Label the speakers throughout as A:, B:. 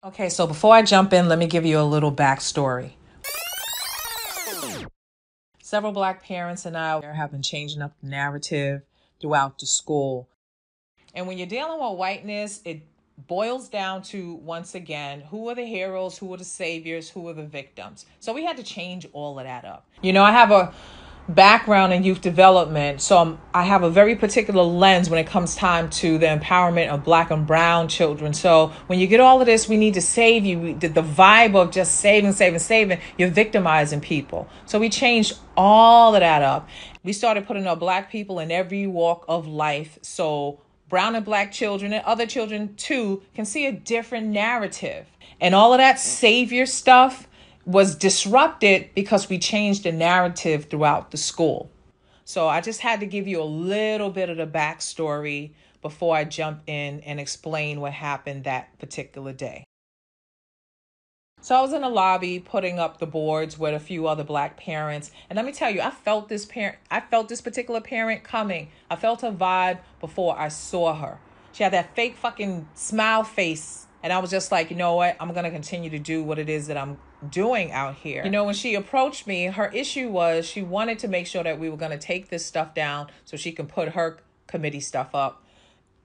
A: Okay, so before I jump in, let me give you a little backstory. Several Black parents and I have been changing up the narrative throughout the school. And when you're dealing with whiteness, it boils down to, once again, who are the heroes, who are the saviors, who are the victims. So we had to change all of that up. I have a background in youth development, so I have a very particular lens when it comes time to the empowerment of Black and brown children. So when you get all of this, we need to save you, the vibe of just saving, you're victimizing people. So we changed all of that up. We started putting our Black people in every walk of life, so brown and Black children and other children too can see a different narrative. And all of that savior stuff was disrupted because we changed the narrative throughout the school. So I just had to give you a little bit of the backstory before I jump in and explain what happened that particular day. So I was in the lobby putting up the boards with a few other Black parents. And let me tell you, I felt this particular parent coming. I felt her vibe before I saw her. She had that fake fucking smile face. And I was just like, you know what? I'm going to continue to do what it is that I'm doing out here. When she approached me, her issue was she wanted to make sure that we were going to take this stuff down so she can put her committee stuff up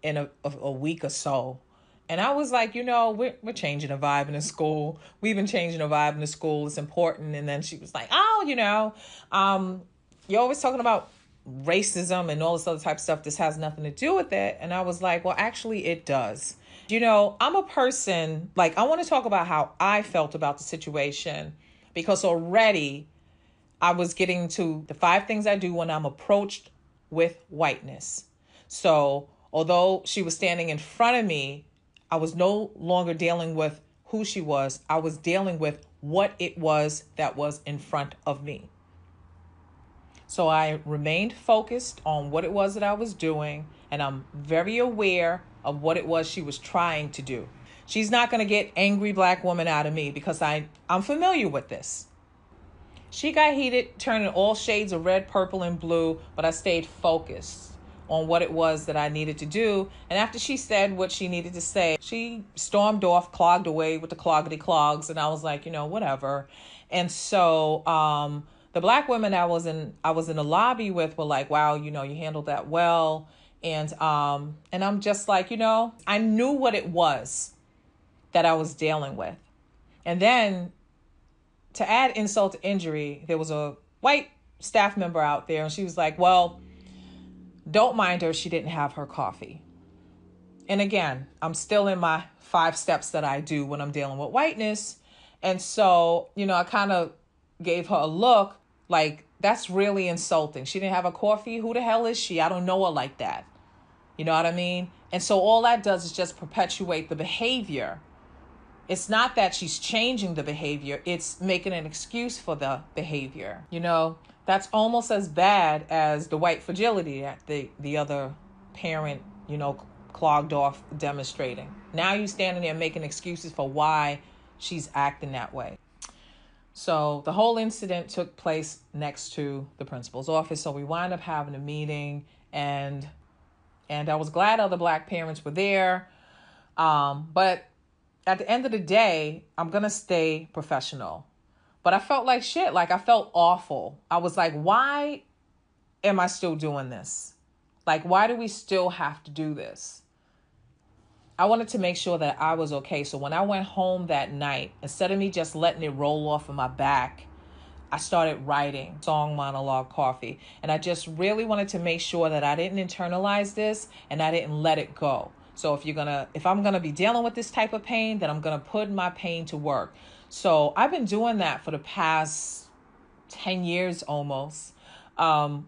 A: in a week or so. And I was like, we're changing the vibe in the school. We've been changing the vibe in the school. It's important. And then she was like, you're always talking about racism and all this other type of stuff. This has nothing to do with it. And I was like, well, actually, it does. I'm a person, I want to talk about how I felt about the situation, because already I was getting to the 5 things I do when I'm approached with whiteness. So although she was standing in front of me, I was no longer dealing with who she was. I was dealing with what it was that was in front of me. So I remained focused on what it was that I was doing, and I'm very aware of what it was she was trying to do. She's not going to get angry Black woman out of me because I'm familiar with this. She got heated, turning all shades of red, purple, and blue, but I stayed focused on what it was that I needed to do. And after she said what she needed to say, she stormed off, clogged away with the cloggity clogs, and I was like, whatever. And so the Black women I was in the lobby with were like, wow, you handled that well. And I'm just like, I knew what it was that I was dealing with. And then to add insult to injury, there was a white staff member out there, and she was like, well, don't mind her. She didn't have her coffee. And again, I'm still in my 5 steps that I do when I'm dealing with whiteness. And so, I kind of gave her a look like, that's really insulting. She didn't have a coffee. Who the hell is she? I don't know her like that. You know what I mean? And so all that does is just perpetuate the behavior. It's not that she's changing the behavior. It's making an excuse for the behavior. That's almost as bad as the white fragility that the other parent, clogged off demonstrating. Now you're standing there making excuses for why she's acting that way. So the whole incident took place next to the principal's office. So we wound up having a meeting, and I was glad other Black parents were there. But at the end of the day, I'm going to stay professional. But I felt like shit. I felt awful. I was like, why am I still doing this? Why do we still have to do this? I wanted to make sure that I was okay. So when I went home that night, instead of me just letting it roll off of my back, I started writing Song Monologue Coffee. And I just really wanted to make sure that I didn't internalize this and I didn't let it go. So if I'm going to be dealing with this type of pain, then I'm going to put my pain to work. So I've been doing that for the past 10 years almost,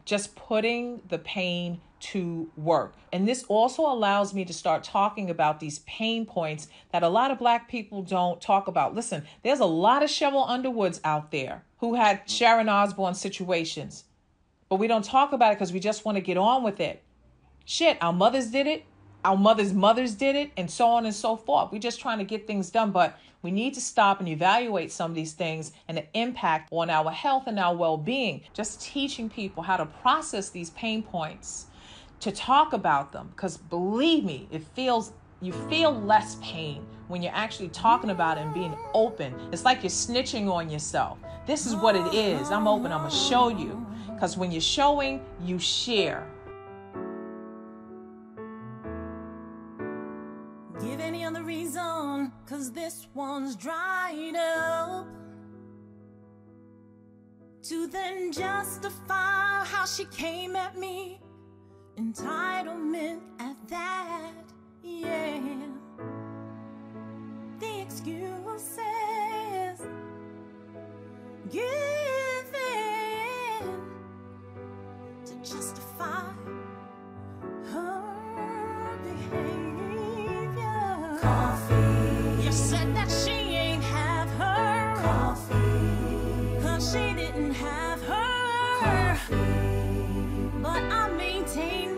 A: just putting the pain to work. And this also allows me to start talking about these pain points that a lot of Black people don't talk about. Listen, there's a lot of Sheryl Underwoods out there who had Sharon Osbournes situations, but we don't talk about it because we just want to get on with it. Shit, our mothers did it. Our mothers did it, and so on and so forth. We're just trying to get things done, but we need to stop and evaluate some of these things and the impact on our health and our well-being. Just teaching people how to process these pain points, to talk about them, because believe me, you feel less pain when you're actually talking about it and being open. It's like you're snitching on yourself. This is what it is. I'm open. I'm going to show you. Because when you're showing, you share.
B: Give any other reason, cause this one's dried up, to then justify how she came at me. Entitlement at that, yeah. The excuses given to justify her behavior. Coffee. You said that she ain't have her coffee, cause she didn't have her coffee. But I maintain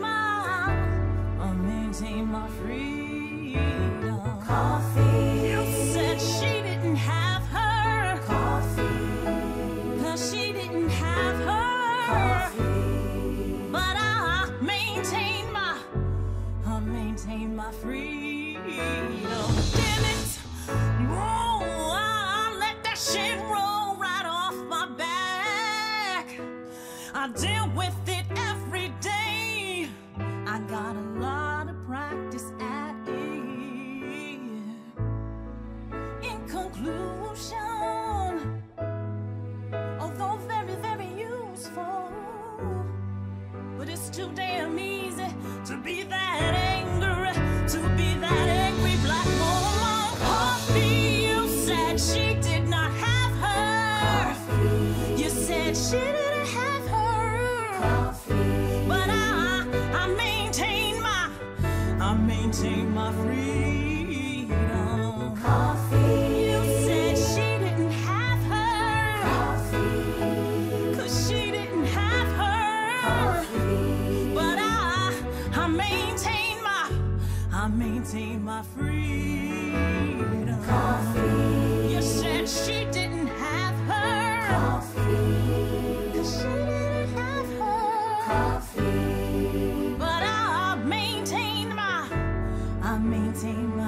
B: my freedom. Coffee. You said she didn't have her coffee, cause she didn't have her coffee. But I maintain my freedom. Damn it, roll, I let that shit roll right off my back. I deal with it every day. I got a lot of practice at it. In conclusion, although very, very useful, but it's too damn easy to be that angry, black woman. Coffee, you said she did not have her coffee. You said she didn't have her coffee. But I maintain my freedom. Coffee. You said she didn't have her coffee, cause she didn't have her coffee. But I maintain my freedom. Coffee. You said she didn't have her coffee, cause she didn't have her coffee. But I maintain my